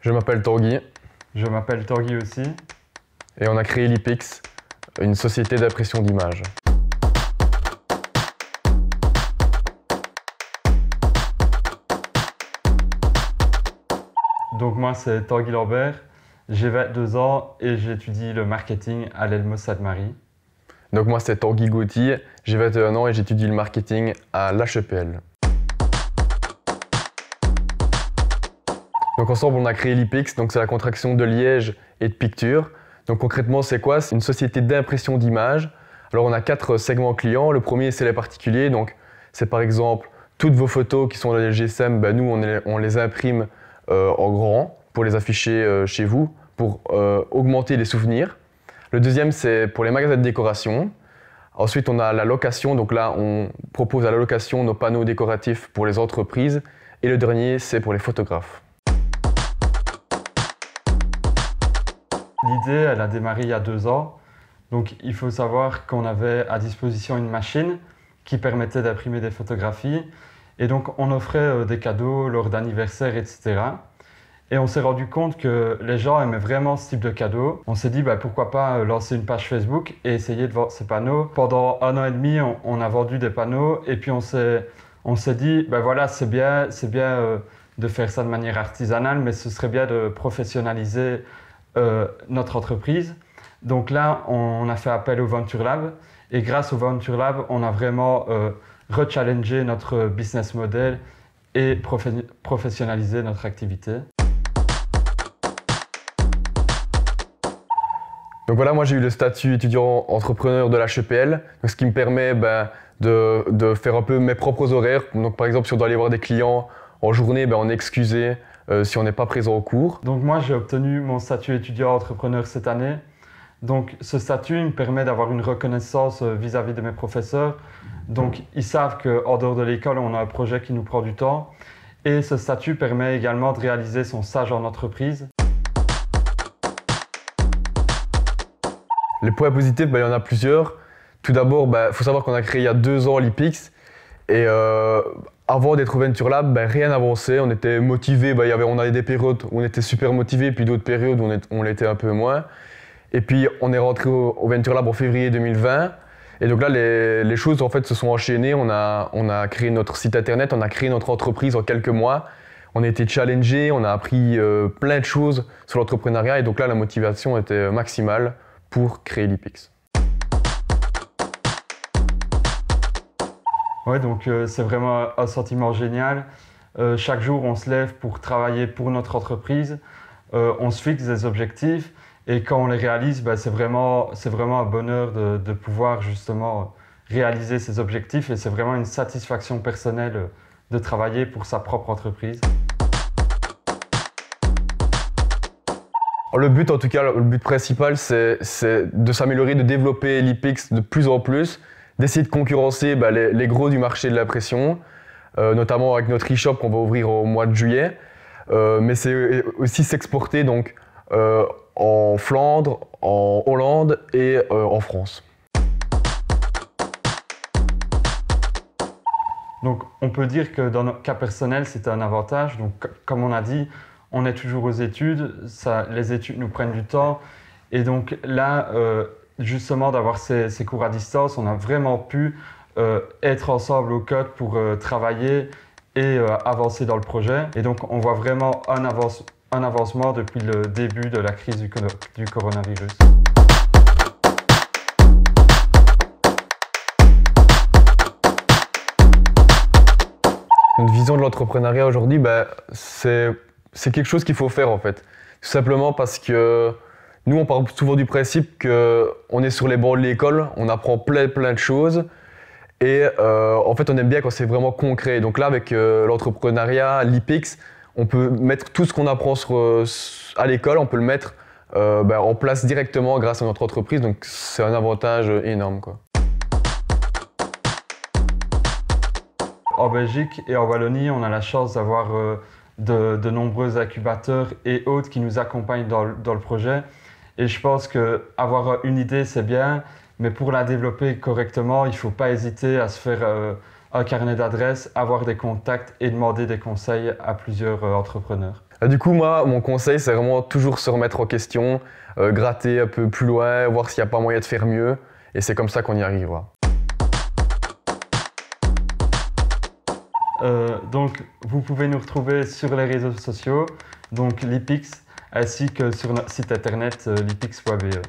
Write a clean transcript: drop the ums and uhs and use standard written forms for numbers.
Je m'appelle Tanguy Je m'appelle Tanguy aussi. et on a créé Lipix, une société d'impression d'images. Donc moi c'est Tanguy Lambert, j'ai 22 ans et j'étudie le marketing à l'Elmo Sainte-Marie. Donc moi c'est Tanguy Gauthier, j'ai 21 ans et j'étudie le marketing à l'HEPL. Donc ensemble on a créé Lipix, donc c'est la contraction de liège et de picture. Donc concrètement c'est quoi? C'est une société d'impression d'images. Alors on a 4 segments clients. Le premier c'est les particuliers, donc c'est par exemple toutes vos photos qui sont dans les GSM, nous on les imprime en grand pour les afficher chez vous, pour augmenter les souvenirs. Le deuxième c'est pour les magasins de décoration. Ensuite on a la location, donc là on propose à la location nos panneaux décoratifs pour les entreprises. Et le dernier c'est pour les photographes. L'idée, elle a démarré il y a 2 ans. Donc il faut savoir qu'on avait à disposition une machine qui permettait d'imprimer des photographies. Et donc on offrait des cadeaux lors d'anniversaires, etc. Et on s'est rendu compte que les gens aimaient vraiment ce type de cadeaux. On s'est dit pourquoi pas lancer une page Facebook et essayer de vendre ces panneaux. Pendant 1 an et demi, on a vendu des panneaux et puis on s'est dit voilà, c'est bien de faire ça de manière artisanale, mais ce serait bien de professionnaliser notre entreprise. Donc là, on a fait appel au Venture Lab et grâce au Venture Lab, on a vraiment rechallengé notre business model et professionnalisé notre activité. Donc voilà, moi j'ai eu le statut étudiant entrepreneur de l'HEPL, ce qui me permet de faire un peu mes propres horaires. Donc par exemple, si on doit aller voir des clients en journée, on est excusé si on n'est pas présent au cours. Donc moi j'ai obtenu mon statut étudiant entrepreneur cette année. Donc ce statut me permet d'avoir une reconnaissance vis-à-vis de mes professeurs. Donc ils savent qu'en dehors de l'école, on a un projet qui nous prend du temps. Et ce statut permet également de réaliser son stage en entreprise. Les points positifs, il y en a plusieurs. Tout d'abord, faut savoir qu'on a créé il y a 2 ans Lipix. Et avant d'être au Venture Lab, rien n'avançait. On était motivés. On avait des périodes où on était super motivés, puis d'autres périodes où on l'était un peu moins. Et puis on est rentré au Venture Lab en février 2020. Et donc là, les choses en fait se sont enchaînées. On a créé notre site internet, on a créé notre entreprise en quelques mois. On a été challengés, on a appris plein de choses sur l'entrepreneuriat. Et donc là, la motivation était maximale pour créer Lipix. Ouais, donc c'est vraiment un sentiment génial. Chaque jour, on se lève pour travailler pour notre entreprise. On se fixe des objectifs et quand on les réalise, c'est vraiment un bonheur de pouvoir justement réaliser ces objectifs et c'est vraiment une satisfaction personnelle de travailler pour sa propre entreprise. Le but, en tout cas, le but principal, c'est de s'améliorer, de développer Lipix de plus en plus, d'essayer de concurrencer les gros du marché de l'impression, notamment avec notre e-shop qu'on va ouvrir au mois de juillet, mais c'est aussi s'exporter donc en Flandre, en Hollande et en France. Donc on peut dire que dans notre cas personnel, c'est un avantage. Donc comme on a dit, on est toujours aux études, les études nous prennent du temps. Et donc là, justement d'avoir ces cours à distance, on a vraiment pu être ensemble au code pour travailler et avancer dans le projet. Et donc on voit vraiment un avancement depuis le début de la crise du coronavirus. Notre vision de l'entrepreneuriat aujourd'hui, c'est quelque chose qu'il faut faire en fait. Tout simplement parce que nous, on part souvent du principe qu'on est sur les bancs de l'école, on apprend plein de choses et en fait on aime bien quand c'est vraiment concret. Donc là avec l'entrepreneuriat, Lipix, on peut mettre tout ce qu'on apprend à l'école, on peut le mettre en place directement grâce à notre entreprise, donc c'est un avantage énorme, quoi. En Belgique et en Wallonie, on a la chance d'avoir de nombreux incubateurs et autres qui nous accompagnent dans le projet. Et je pense qu'avoir une idée, c'est bien, mais pour la développer correctement, il ne faut pas hésiter à se faire un carnet d'adresses, avoir des contacts et demander des conseils à plusieurs entrepreneurs. Du coup, moi, mon conseil, c'est vraiment toujours se remettre en question, gratter un peu plus loin, voir s'il n'y a pas moyen de faire mieux. Et c'est comme ça qu'on y arrivera. Donc, vous pouvez nous retrouver sur les réseaux sociaux, donc Lipix, ainsi que sur notre site internet lipix.be.